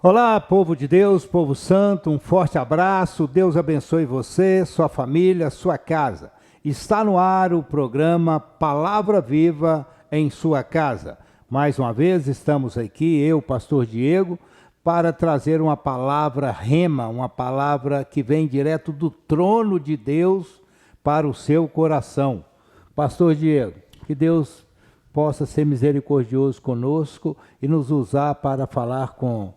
Olá, povo de Deus, povo santo, um forte abraço, Deus abençoe você, sua família, sua casa. Está no ar o programa Palavra Viva em sua casa. Mais uma vez estamos aqui, eu, pastor Diego, para trazer uma palavra rema, uma palavra que vem direto do trono de Deus para o seu coração. Pastor Diego, que Deus possa ser misericordioso conosco e nos usar para falar com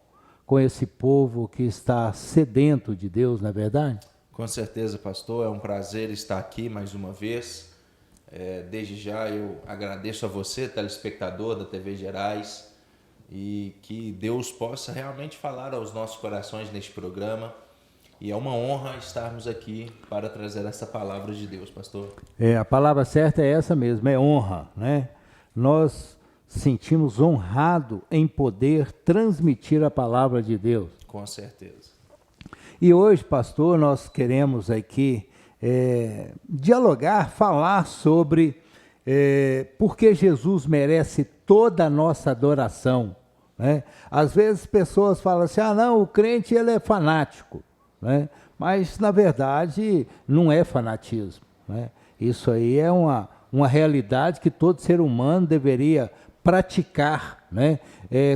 esse povo que está sedento de Deus, não é verdade? Com certeza, pastor, é um prazer estar aqui mais uma vez. Desde já eu agradeço a você, telespectador da TV Gerais, e que Deus possa realmente falar aos nossos corações neste programa. E é uma honra estarmos aqui para trazer essa palavra de Deus, pastor. A palavra certa é essa mesmo, é honra, né? Nós sentimos honrado em poder transmitir a palavra de Deus. Com certeza. E hoje, pastor, nós queremos aqui dialogar, falar sobre por que Jesus merece toda a nossa adoração, né? Às vezes pessoas falam assim, não, o crente ele é fanático, né? Mas na verdade não é fanatismo, né? Isso aí é uma realidade que todo ser humano deveria praticar, né?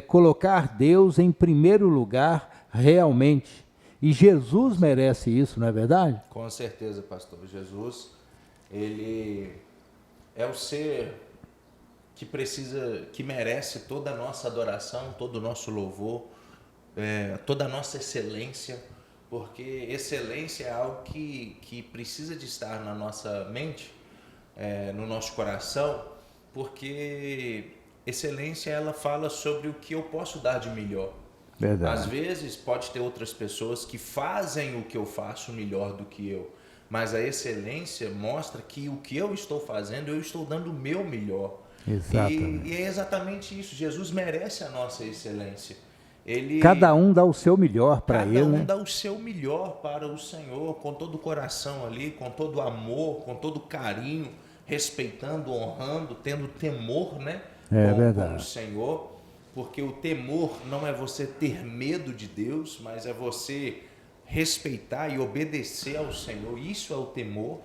Colocar Deus em primeiro lugar realmente. E Jesus merece isso, não é verdade? Com certeza, pastor. Jesus, ele é o ser que merece toda a nossa adoração, todo o nosso louvor, toda a nossa excelência, porque excelência é algo que precisa de estar na nossa mente, no nosso coração, porque excelência, ela fala sobre o que eu posso dar de melhor. Verdade. Às vezes pode ter outras pessoas que fazem o que eu faço melhor do que eu, mas a excelência mostra que o que eu estou fazendo, eu estou dando o meu melhor. Exatamente. E é exatamente isso. Jesus merece a nossa excelência. Cada um dá o seu melhor para ele, Cada um né? dá o seu melhor para o Senhor, com todo o coração ali, com todo o amor, com todo o carinho, respeitando, honrando, tendo temor, né? Com o Senhor, porque o temor não é você ter medo de Deus, mas é você respeitar e obedecer ao Senhor. Isso é o temor.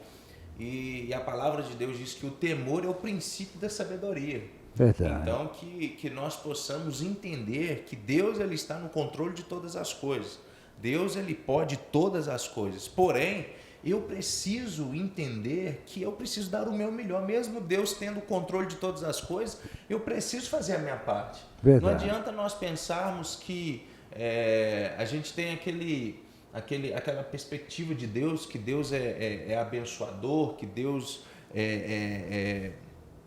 E a palavra de Deus diz que o temor é o princípio da sabedoria. Verdade. Então que nós possamos entender que Deus, ele está no controle de todas as coisas. Deus, ele pode todas as coisas. Porém, eu preciso entender que eu preciso dar o meu melhor. Mesmo Deus tendo o controle de todas as coisas, eu preciso fazer a minha parte. Verdade. Não adianta nós pensarmos que a gente tem aquela perspectiva de Deus, que Deus é abençoador, que Deus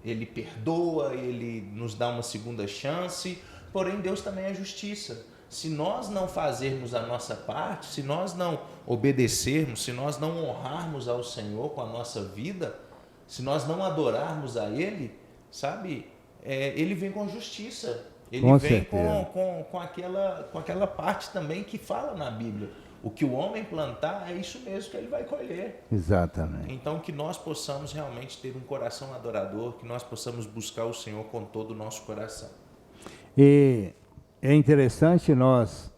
ele perdoa, ele nos dá uma segunda chance, porém Deus também é justiça. Se nós não fazermos a nossa parte, se nós não obedecermos, se nós não honrarmos ao Senhor com a nossa vida, se nós não adorarmos a Ele, sabe, Ele vem com justiça. Ele vem com aquela parte também que fala na Bíblia. O que o homem plantar, é isso mesmo que ele vai colher. Exatamente. Então que nós possamos realmente ter um coração adorador, que nós possamos buscar o Senhor com todo o nosso coração. E é interessante nós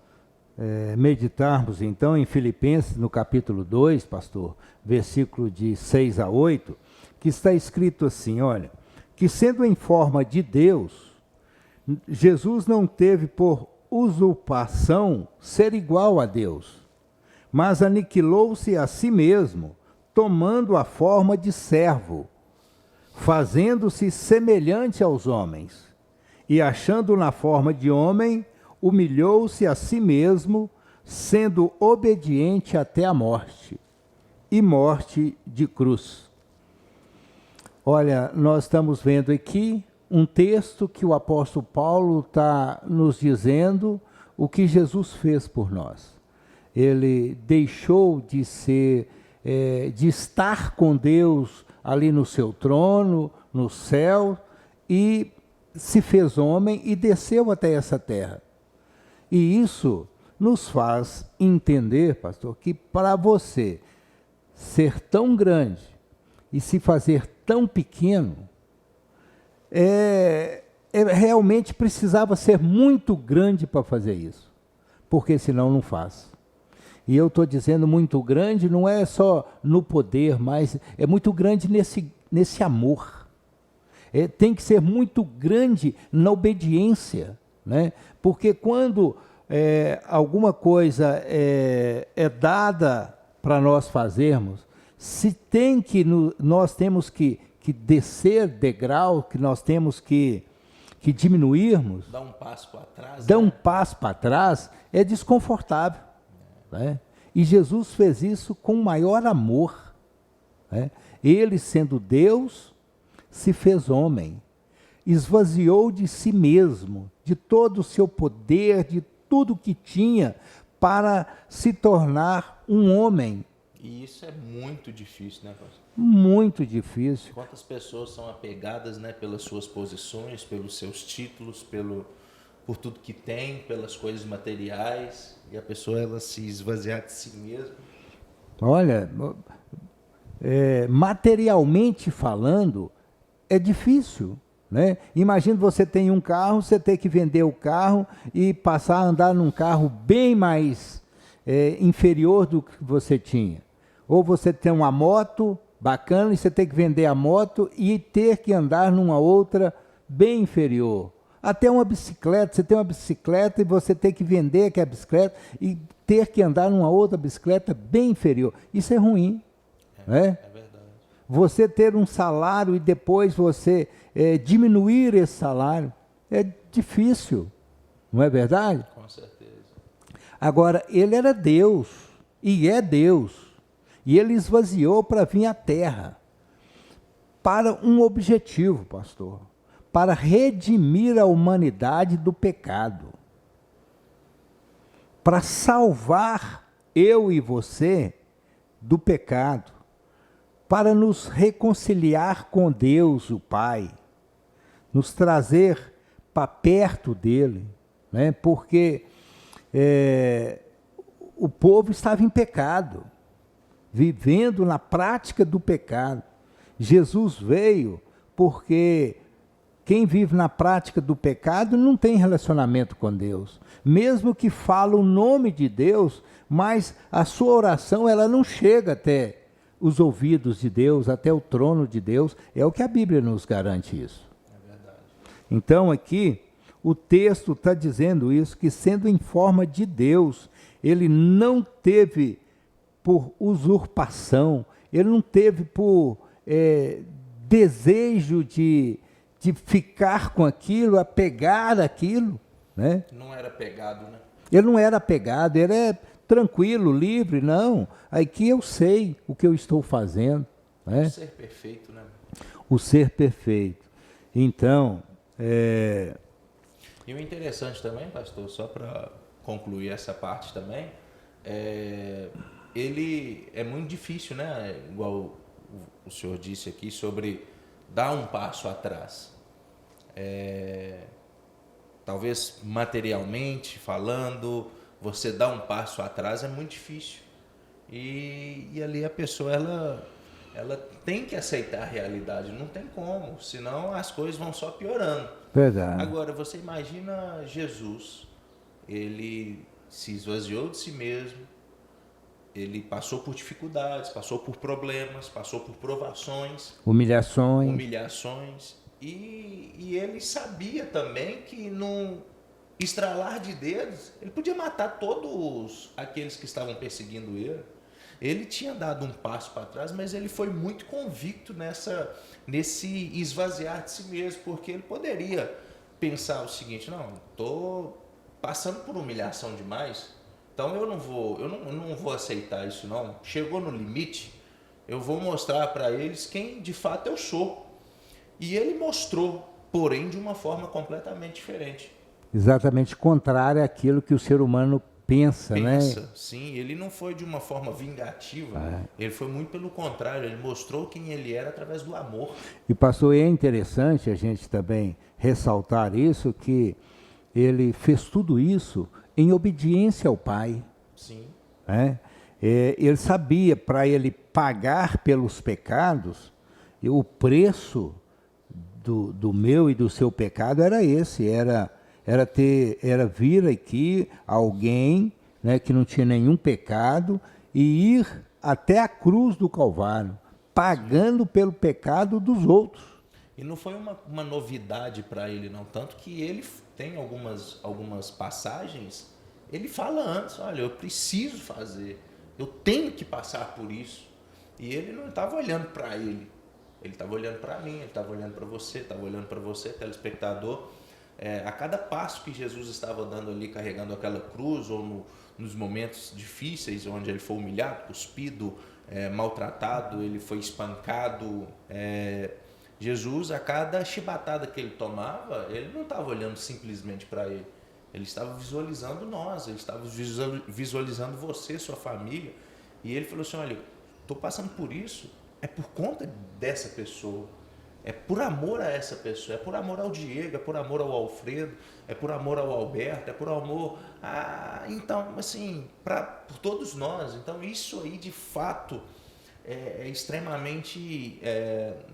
meditarmos então em Filipenses no capítulo 2, pastor, versículo de 6 a 8, que está escrito assim, olha, que sendo em forma de Deus, Jesus não teve por usurpação ser igual a Deus, mas aniquilou-se a si mesmo, tomando a forma de servo, fazendo-se semelhante aos homens, e achando na forma de homem, humilhou-se a si mesmo, sendo obediente até a morte, e morte de cruz. Olha, nós estamos vendo aqui um texto que o apóstolo Paulo está nos dizendo o que Jesus fez por nós. Ele deixou de de estar com Deus ali no seu trono, no céu, e se fez homem e desceu até essa terra. E isso nos faz entender, pastor, que para você ser tão grande e se fazer tão pequeno, realmente precisava ser muito grande para fazer isso. porque senão não faz. E eu estou dizendo muito grande, não é só no poder, mas é muito grande nesse amor. Tem que ser muito grande na obediência, né? Porque quando alguma coisa é dada para nós fazermos, nós temos que descer degrau, que nós temos que diminuirmos, Dar um passo para trás. dar um passo para trás, é desconfortável. Né? E Jesus fez isso com maior amor. Né? Ele, sendo Deus, se fez homem, esvaziou de si mesmo, de todo o seu poder, de tudo que tinha, para se tornar um homem. E isso é muito difícil, né, pastor? Muito difícil. Quantas pessoas são apegadas, né, pelas suas posições, pelos seus títulos, por tudo que tem, pelas coisas materiais, e a pessoa ela se esvaziar de si mesma. Olha, materialmente falando, é difícil. Né? Imagina você tem um carro, você tem que vender o carro e passar a andar num carro bem mais inferior do que você tinha. Ou você tem uma moto bacana e você tem que vender a moto e ter que andar numa outra bem inferior. Até uma bicicleta, você tem uma bicicleta e você tem que vender aquela bicicleta e ter que andar numa outra bicicleta bem inferior. Isso é ruim. Né? É verdade. Você ter um salário e depois você diminuir esse salário é difícil, não é verdade? Com certeza. Agora, ele era Deus, e é Deus, e ele esvaziou para vir à terra, para um objetivo, pastor, para redimir a humanidade do pecado, para salvar eu e você do pecado, para nos reconciliar com Deus, o Pai, nos trazer para perto dele, né? Porque o povo estava em pecado, vivendo na prática do pecado. Jesus veio porque quem vive na prática do pecado não tem relacionamento com Deus. Mesmo que fala o nome de Deus, mas a sua oração ela não chega até os ouvidos de Deus, até o trono de Deus. É o que a Bíblia nos garante isso. É verdade. Então aqui o texto está dizendo isso, que sendo em forma de Deus, ele não teve por usurpação, ele não teve por desejo de ficar com aquilo, apegar aquilo. Né? Não era pegado, né? Ele não era apegado, ele é tranquilo, livre, não. Aqui eu sei o que eu estou fazendo. Né? O ser perfeito, né? O ser perfeito. Então, E o interessante também, pastor, só para concluir essa parte também, ele é muito difícil, né? Igual o senhor disse aqui, sobre dar um passo atrás. Talvez materialmente falando, você dar um passo atrás é muito difícil. E ali a pessoa, ela tem que aceitar a realidade, não tem como, senão as coisas vão só piorando. verdade. Agora, você imagina Jesus, ele se esvaziou de si mesmo, ele passou por dificuldades, passou por problemas, passou por provações, Humilhações. e ele sabia também que num estralar de dedos, ele podia matar todos aqueles que estavam perseguindo ele. Ele tinha dado um passo para trás, mas ele foi muito convicto nesse esvaziar de si mesmo, porque ele poderia pensar o seguinte: não, estou passando por humilhação demais, então eu não vou aceitar isso não. Chegou no limite, eu vou mostrar para eles quem de fato eu sou. E ele mostrou, porém de uma forma completamente diferente. Exatamente contrário àquilo que o ser humano pensa, né? Sim, ele não foi de uma forma vingativa, ele foi muito pelo contrário, ele mostrou quem ele era através do amor. E pastor, é interessante a gente também ressaltar isso, que ele fez tudo isso em obediência ao Pai. Sim. Né? Ele sabia, para ele pagar pelos pecados, o preço do meu e do seu pecado era esse, era era vir aqui alguém, né, que não tinha nenhum pecado e ir até a cruz do Calvário, pagando pelo pecado dos outros. E não foi uma novidade para ele, não. Tanto que ele tem algumas passagens, ele fala antes, olha, eu preciso fazer, eu tenho que passar por isso. E ele não estava olhando para ele estava olhando para mim, ele estava olhando para você, estava olhando para você, telespectador. A cada passo que Jesus estava dando ali, carregando aquela cruz, ou nos momentos difíceis, onde ele foi humilhado, cuspido, maltratado, ele foi espancado, Jesus, a cada chibatada que ele tomava, ele não estava olhando simplesmente para ele. Ele estava visualizando nós, ele estava visualizando você, sua família. E ele falou assim, olha, estou passando por isso, é por conta dessa pessoa. É por amor a essa pessoa, é por amor ao Diego, é por amor ao Alfredo, é por amor ao Alberto, é por amor a... Então, assim, por todos nós. Então, isso aí, de fato, é extremamente...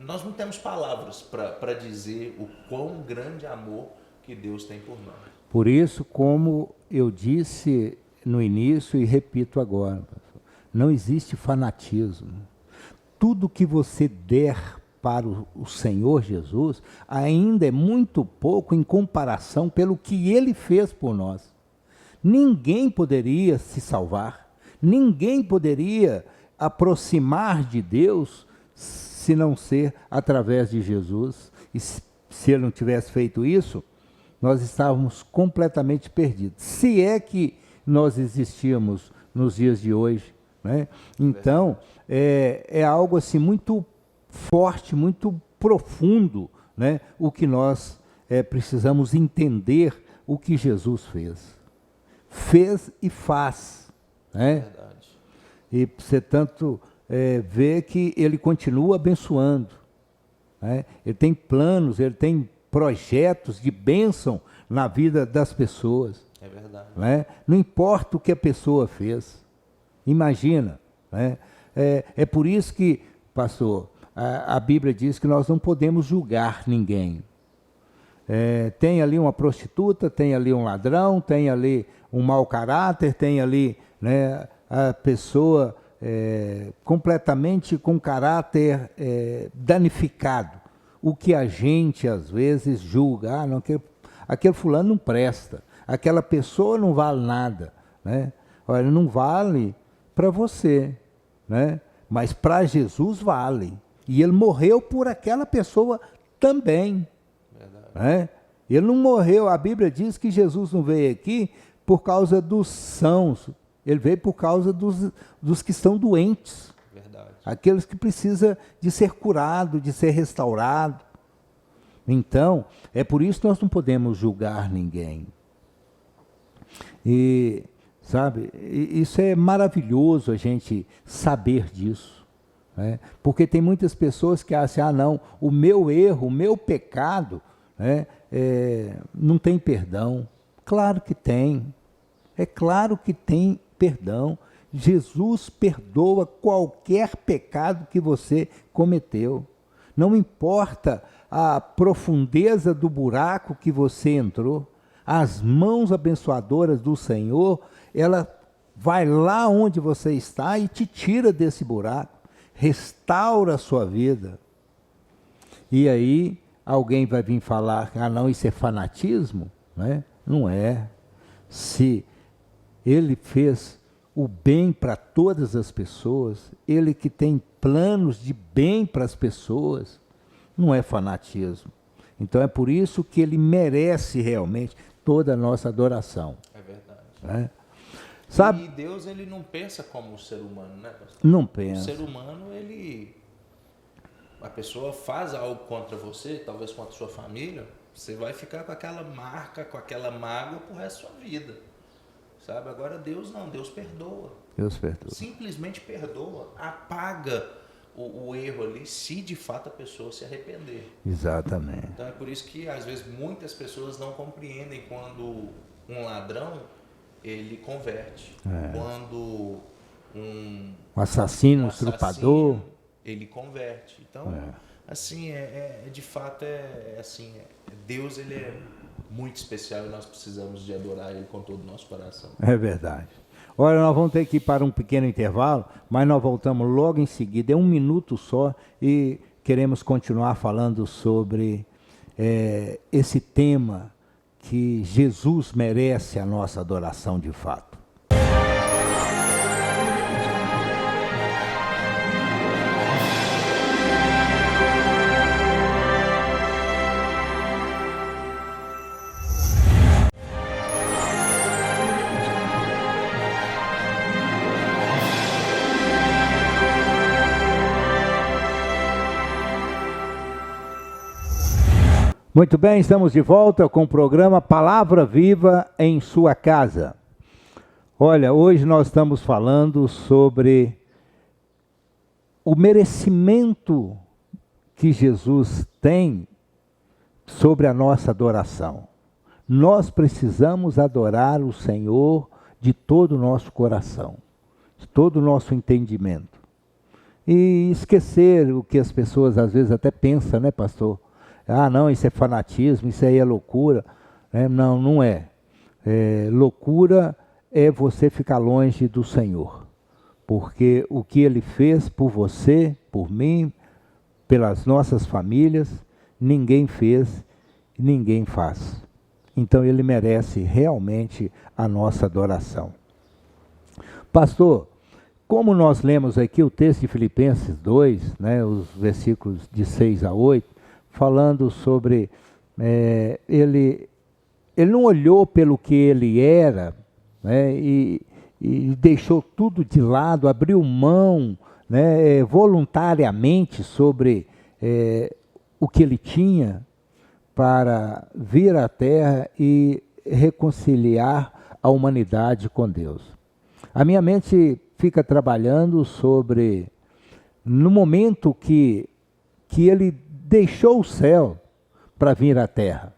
nós não temos palavras para dizer o quão grande amor que Deus tem por nós. Por isso, como eu disse no início e repito agora, não existe fanatismo. Tudo que você der para o Senhor Jesus ainda é muito pouco em comparação pelo que Ele fez por nós. Ninguém poderia se salvar, ninguém poderia aproximar de Deus se não ser através de Jesus. E se Ele não tivesse feito isso, nós estávamos completamente perdidos. Se é que nós existíamos nos dias de hoje, né? Então, é algo assim muito forte, muito profundo, né? O que nós precisamos entender o que Jesus fez. Fez e faz. Né? Verdade. E você tanto vê que ele continua abençoando. Né? Ele tem planos, ele tem projetos de bênção na vida das pessoas. É verdade. Né? Não importa o que a pessoa fez. Imagina. Né? É por isso que, pastor, a Bíblia diz que nós não podemos julgar ninguém. Tem ali uma prostituta, tem ali um ladrão, tem ali um mau caráter, tem ali, né, a pessoa completamente com caráter danificado. O que a gente às vezes julga, não, aquele fulano não presta, aquela pessoa não vale nada. Né? Olha, não vale para você, né? Mas para Jesus vale. E ele morreu por aquela pessoa também. Né? Ele não morreu, a Bíblia diz que Jesus não veio aqui por causa dos sãos, ele veio por causa dos que estão doentes. Verdade. Aqueles que precisam de ser curado, de ser restaurado. Então, é por isso que nós não podemos julgar ninguém. E, sabe, isso é maravilhoso a gente saber disso. Né? Porque tem muitas pessoas que acham, não, o meu erro, o meu pecado, né, não tem perdão. Claro que tem. É claro que tem perdão. Jesus perdoa qualquer pecado que você cometeu. Não importa a profundeza do buraco que você entrou, as mãos abençoadoras do Senhor, ela vai lá onde você está e te tira desse buraco, restaura a sua vida. E aí alguém vai vir falar, não, isso é fanatismo? Né? Não é. Se ele fez o bem para todas as pessoas, ele que tem planos de bem para as pessoas, não é fanatismo. Então é por isso que ele merece realmente toda a nossa adoração. É verdade. Né? Sabe? E Deus, ele não pensa como o ser humano, né, pastor? Não pensa. O ser humano, a pessoa faz algo contra você, talvez contra a sua família, você vai ficar com aquela marca, com aquela mágoa pro resto da sua vida. Sabe? Agora Deus não, Deus perdoa. Deus perdoa. Simplesmente perdoa, apaga o erro ali, se de fato a pessoa se arrepender. Exatamente. Então é por isso que às vezes muitas pessoas não compreendem quando um ladrão, ele converte. Quando um assassino, um estrupador, ele converte. Então, assim, de fato, assim, Deus, ele é muito especial e nós precisamos de adorar Ele com todo o nosso coração. É verdade. Olha, nós vamos ter que ir para um pequeno intervalo, mas nós voltamos logo em seguida, é 1 minuto só, e queremos continuar falando sobre esse tema que Jesus merece a nossa adoração de fato. Muito bem, estamos de volta com o programa Palavra Viva em Sua Casa. Olha, hoje nós estamos falando sobre o merecimento que Jesus tem sobre a nossa adoração. Nós precisamos adorar o Senhor de todo o nosso coração, de todo o nosso entendimento. E esquecer o que as pessoas às vezes até pensam, né, pastor? Ah, não, isso é fanatismo, isso aí é loucura. Não, não é. Loucura é você ficar longe do Senhor. Porque o que Ele fez por você, por mim, pelas nossas famílias, ninguém fez e ninguém faz. Então Ele merece realmente a nossa adoração. Pastor, como nós lemos aqui o texto de Filipenses 2, né, os versículos de 6 a 8, falando sobre, ele não olhou pelo que ele era, né, e deixou tudo de lado, abriu mão, né, voluntariamente sobre o que ele tinha para vir à Terra e reconciliar a humanidade com Deus. A minha mente fica trabalhando sobre, no momento que ele deixou o céu para vir à terra.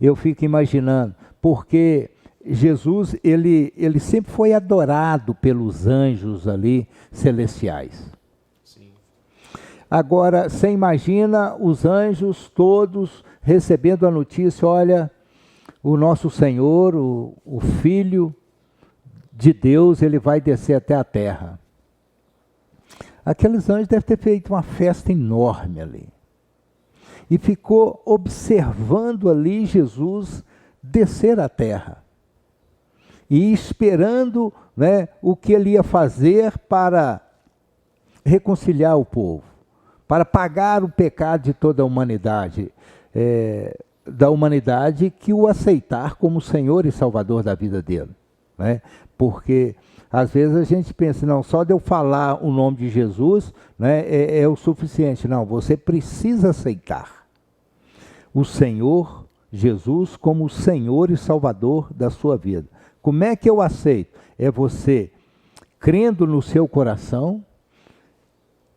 Eu fico imaginando, porque Jesus, ele sempre foi adorado pelos anjos ali celestiais. Sim. Agora, você imagina os anjos todos recebendo a notícia, olha, o nosso Senhor, o Filho de Deus, ele vai descer até a terra. Aqueles anjos devem ter feito uma festa enorme ali. E ficou observando ali Jesus descer à terra. E esperando, né, o que ele ia fazer para reconciliar o povo. Para pagar o pecado de toda a humanidade. Da humanidade que o aceitar como Senhor e Salvador da vida dele. Né? Porque às vezes a gente pensa, não, só de eu falar o nome de Jesus, né, é o suficiente. Não, você precisa aceitar o Senhor Jesus como o Senhor e Salvador da sua vida. Como é que eu aceito? É você crendo no seu coração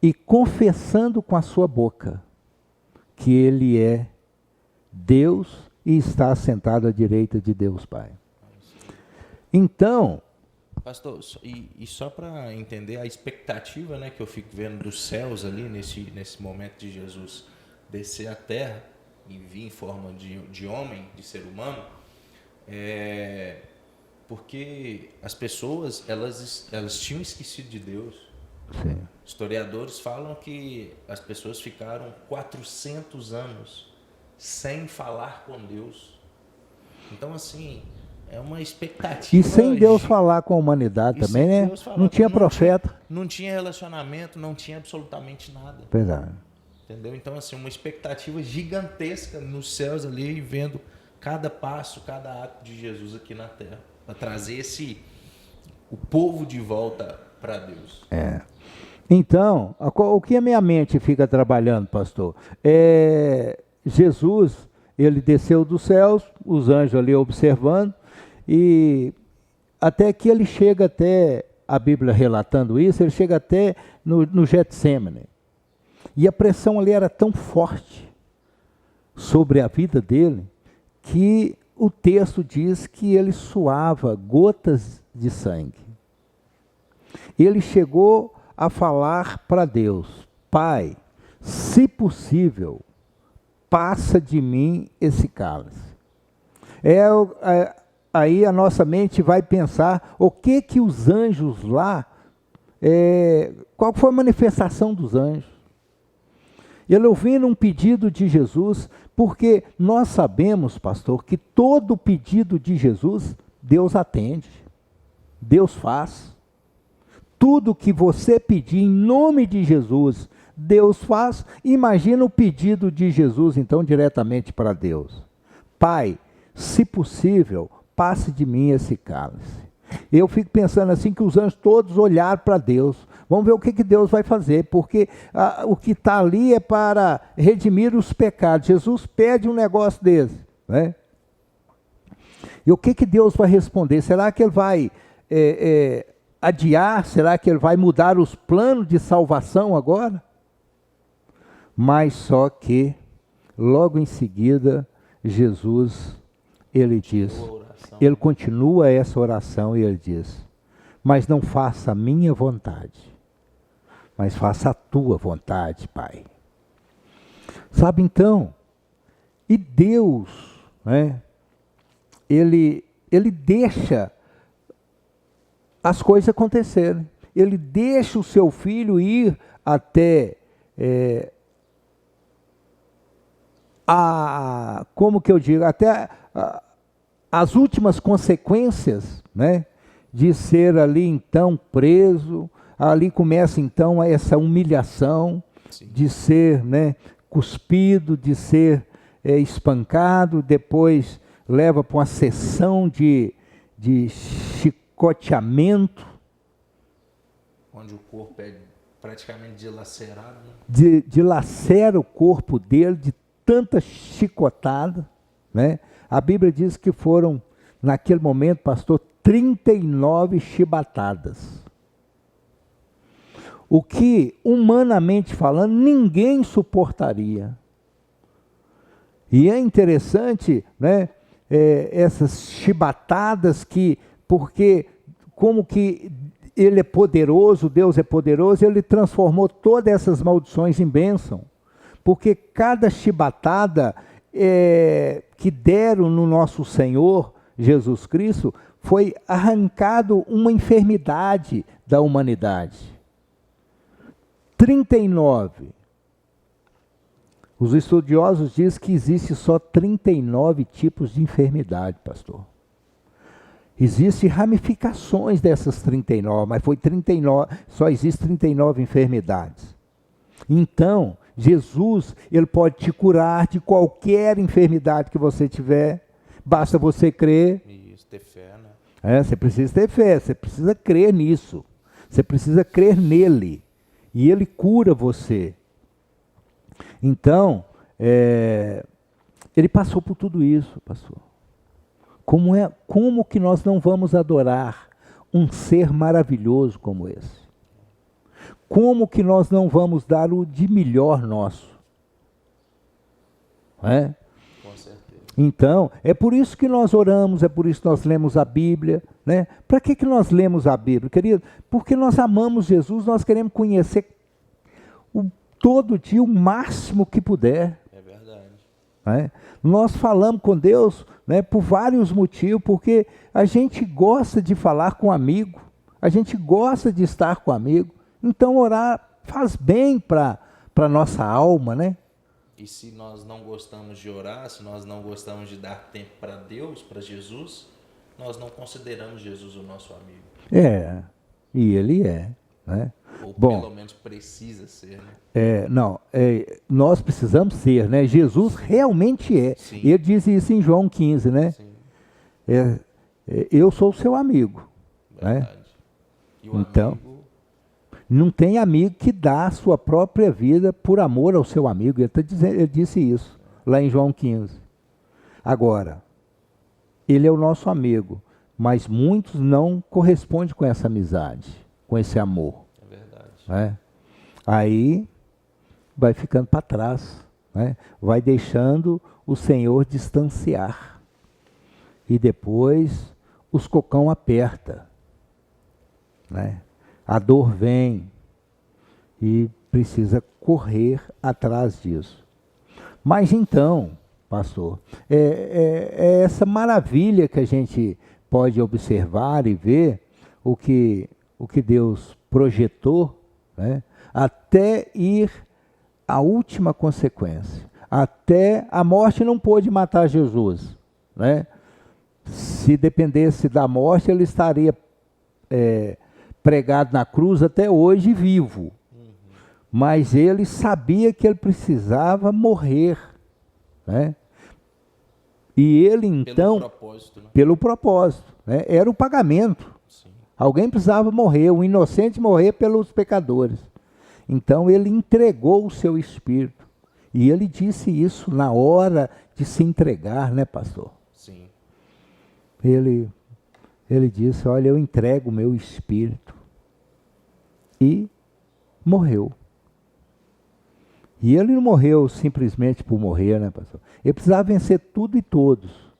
e confessando com a sua boca que Ele é Deus e está assentado à direita de Deus Pai. Então, pastor, e só para entender a expectativa, né, que eu fico vendo dos céus ali nesse momento de Jesus descer à terra e vir em forma de homem, de ser humano, porque as pessoas elas tinham esquecido de Deus. sim. Historiadores falam que as pessoas ficaram 400 anos sem falar com Deus. Então, assim, é uma expectativa. E sem Deus falar com a humanidade também, né? Não tinha profeta. Não tinha relacionamento, não tinha absolutamente nada. Verdade. Entendeu? Então, assim, uma expectativa gigantesca nos céus ali, vendo cada passo, cada ato de Jesus aqui na terra. Para trazer o povo de volta para Deus. Então, o que a minha mente fica trabalhando, pastor? Jesus, ele desceu dos céus, os anjos ali observando, e até que ele chega até, a Bíblia relatando isso, ele chega até no Getsêmani. E a pressão ali era tão forte sobre a vida dele, que o texto diz que ele suava gotas de sangue. Ele chegou a falar para Deus: Pai, se possível, passa de mim esse cálice. Aí a nossa mente vai pensar o que os anjos lá, qual foi a manifestação dos anjos. Ele ouvindo um pedido de Jesus, porque nós sabemos, pastor, que todo pedido de Jesus, Deus atende, Deus faz. Tudo que você pedir em nome de Jesus, Deus faz. Imagina o pedido de Jesus, então, diretamente para Deus. Pai, se possível, passe de mim esse cálice. Eu fico pensando assim que os anjos todos olharam para Deus. Vamos ver o que Deus vai fazer, porque o que está ali é para redimir os pecados. Jesus pede um negócio desse, né? E o que Deus vai responder? Será que ele vai adiar? Será que ele vai mudar os planos de salvação agora? Mas só que, logo em seguida, Jesus, ele diz, ele continua essa oração e ele diz, mas não faça a minha vontade, mas faça a tua vontade, Pai. Sabe então, e Deus, né, ele deixa as coisas acontecerem. Ele deixa o seu filho ir até como que eu digo, até as últimas consequências, né, de ser ali então preso. Ali começa então essa humilhação. Sim. De ser, né, cuspido, de ser espancado, depois leva para uma sessão de chicoteamento. Onde o corpo é praticamente dilacerado. Né? Dilacera o corpo dele de tanta chicotada, né? A Bíblia diz que foram, naquele momento, pastor, 39 chibatadas. O que, humanamente falando, ninguém suportaria. E é interessante, né, essas chibatadas porque como que ele é poderoso, Deus é poderoso, ele transformou todas essas maldições em bênção. Porque cada chibatada que deram no nosso Senhor Jesus Cristo, foi arrancado uma enfermidade da humanidade. 39. Os estudiosos dizem que existe só 39 tipos de enfermidade, pastor. Existem ramificações dessas 39, mas foi 39, só existem 39 enfermidades. Então, Jesus, ele pode te curar de qualquer enfermidade que você tiver, basta você crer. Isso, ter fé, né? Você precisa ter fé, você precisa crer nisso, você precisa crer nele, e ele cura você. Então, ele passou por tudo isso, pastor. Como que nós não vamos adorar um ser maravilhoso como esse? Como que nós não vamos dar o de melhor nosso? Com certeza. Então, é por isso que nós oramos, é por isso que nós lemos a Bíblia, né? Para que nós lemos a Bíblia, querido? Porque nós amamos Jesus, nós queremos conhecer todo dia o máximo que puder. É verdade. Nós falamos com Deus, né, por vários motivos, porque a gente gosta de falar com amigo, a gente gosta de estar com amigo. Então orar faz bem para a nossa alma, né? E se nós não gostamos de orar, se nós não gostamos de dar tempo para Deus, para Jesus, nós não consideramos Jesus o nosso amigo. E ele é, né? Ou pelo menos precisa ser, né? Nós precisamos ser, né? Jesus realmente é. Sim. Ele diz isso em João 15, né? Sim. Eu sou o seu amigo. Verdade. Né? E o então, amigo... Não tem amigo que dá a sua própria vida por amor ao seu amigo. Ele disse isso lá em João 15. Agora, ele é o nosso amigo, mas muitos não correspondem com essa amizade, com esse amor. É verdade. Né? Aí vai ficando para trás, né? Vai deixando o Senhor distanciar. E depois os cocão aperta, né? A dor vem e precisa correr atrás disso. Mas então, pastor, é essa maravilha que a gente pode observar e ver o que Deus projetou, né, até ir à última consequência. Até a morte não pôde matar Jesus, né? Se dependesse da morte, ele estaria pregado na cruz até hoje vivo. Mas ele sabia que ele precisava morrer, né? E ele então, pelo propósito, né? Era o pagamento. Sim. Alguém precisava morrer, o inocente morrer pelos pecadores. Então ele entregou o seu espírito. E ele disse isso na hora de se entregar, né, pastor? Sim. Ele disse, olha, eu entrego o meu espírito. E morreu. E ele não morreu simplesmente por morrer, né, pastor? Ele precisava vencer tudo e todos.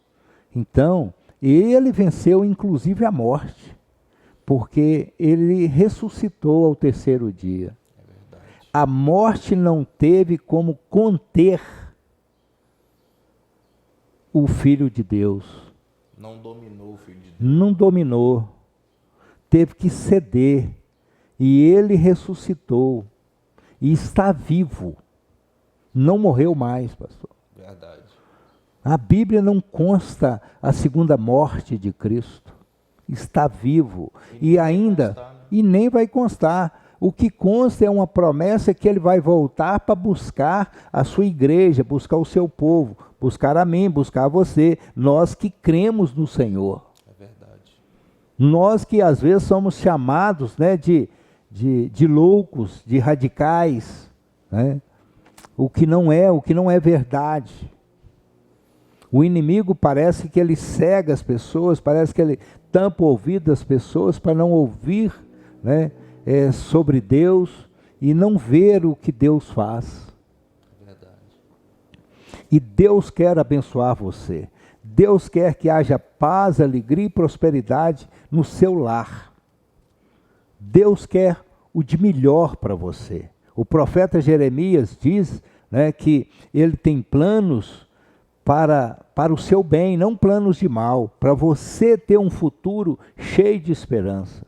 Então, ele venceu inclusive a morte, porque ele ressuscitou ao terceiro dia. É verdade. A morte não teve como conter o Filho de Deus. Não dominou o Filho de Deus. Não dominou. Teve que ceder. E ele ressuscitou. E está vivo. Não morreu mais, pastor. Verdade. A Bíblia não consta a segunda morte de Cristo. Está vivo. E ainda, constar, né? E nem vai constar. O que consta é uma promessa que ele vai voltar para buscar a sua igreja, buscar o seu povo, buscar a mim, buscar a você. Nós que cremos no Senhor. É verdade. Nós que às vezes somos chamados, né, de loucos, de radicais, né? O que não é verdade. O inimigo parece que ele cega as pessoas, parece que ele tampa o ouvido das pessoas para não ouvir, né, sobre Deus e não ver o que Deus faz. Verdade. E Deus quer abençoar você. Deus quer que haja paz, alegria e prosperidade no seu lar. Deus quer o de melhor para você. O profeta Jeremias diz, né, que ele tem planos para o seu bem, não planos de mal, para você ter um futuro cheio de esperança.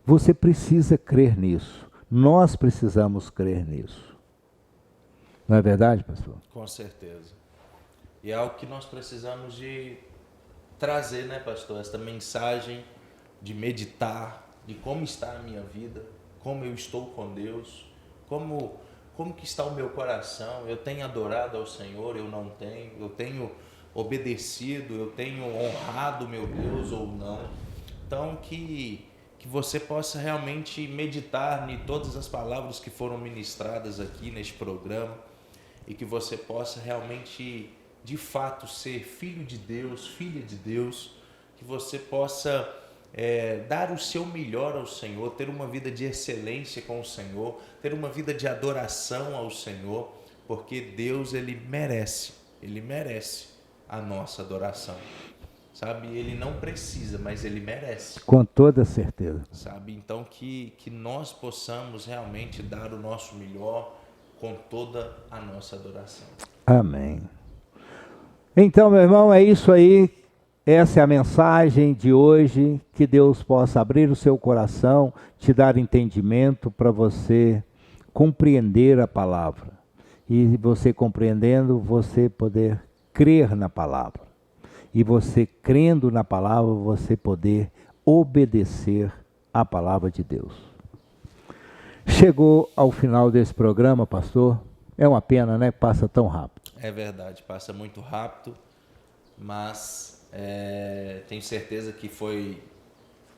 Você precisa crer nisso. Nós precisamos crer nisso. Não é verdade, pastor? Com certeza. E é algo que nós precisamos de trazer, né, pastor? Esta mensagem de meditar, de como está a minha vida, como eu estou com Deus, como que está o meu coração. Eu tenho adorado ao Senhor, eu não tenho, eu tenho obedecido, eu tenho honrado meu Deus ou não. Então que você possa realmente meditar em todas as palavras que foram ministradas aqui neste programa e que você possa realmente, de fato, ser filho de Deus, filha de Deus, que você possa dar o seu melhor ao Senhor, ter uma vida de excelência com o Senhor, ter uma vida de adoração ao Senhor, porque Deus, Ele merece a nossa adoração. Sabe, Ele não precisa, mas Ele merece. Com toda certeza. Sabe, então que nós possamos realmente dar o nosso melhor com toda a nossa adoração. Amém. Então, meu irmão, é isso aí. Essa é a mensagem de hoje. Que Deus possa abrir o seu coração, te dar entendimento para você compreender a palavra. E você compreendendo, você poder crer na palavra. E você crendo na palavra, você poder obedecer à palavra de Deus. Chegou ao final desse programa, pastor. É uma pena, né? Passa tão rápido. É verdade, passa muito rápido, mas tenho certeza que foi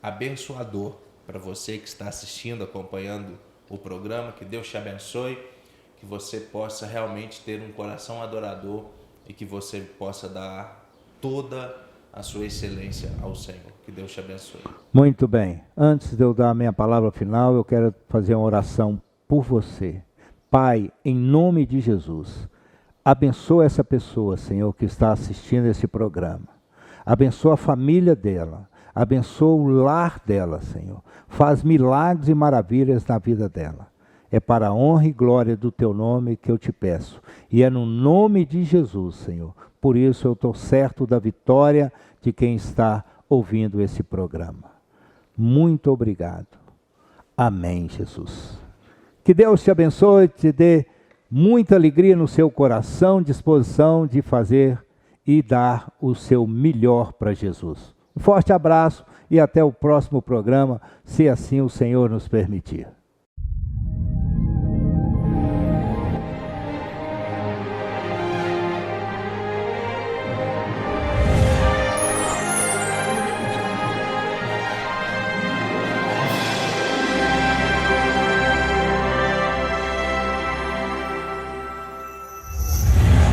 abençoador para você que está assistindo, acompanhando o programa. Que Deus te abençoe, que você possa realmente ter um coração adorador e que você possa dar toda a sua excelência ao Senhor. Que Deus te abençoe. Muito bem. Antes de eu dar a minha palavra final, eu quero fazer uma oração por você. Pai, em nome de Jesus, abençoa essa pessoa, Senhor, que está assistindo esse programa. Abençoa a família dela. Abençoa o lar dela, Senhor. Faz milagres e maravilhas na vida dela. É para a honra e glória do teu nome que eu te peço. E é no nome de Jesus, Senhor. Por isso eu estou certo da vitória de quem está ouvindo esse programa. Muito obrigado. Amém, Jesus. Que Deus te abençoe, te dê muita alegria no seu coração, disposição de fazer e dar o seu melhor para Jesus. Um forte abraço e até o próximo programa, se assim o Senhor nos permitir.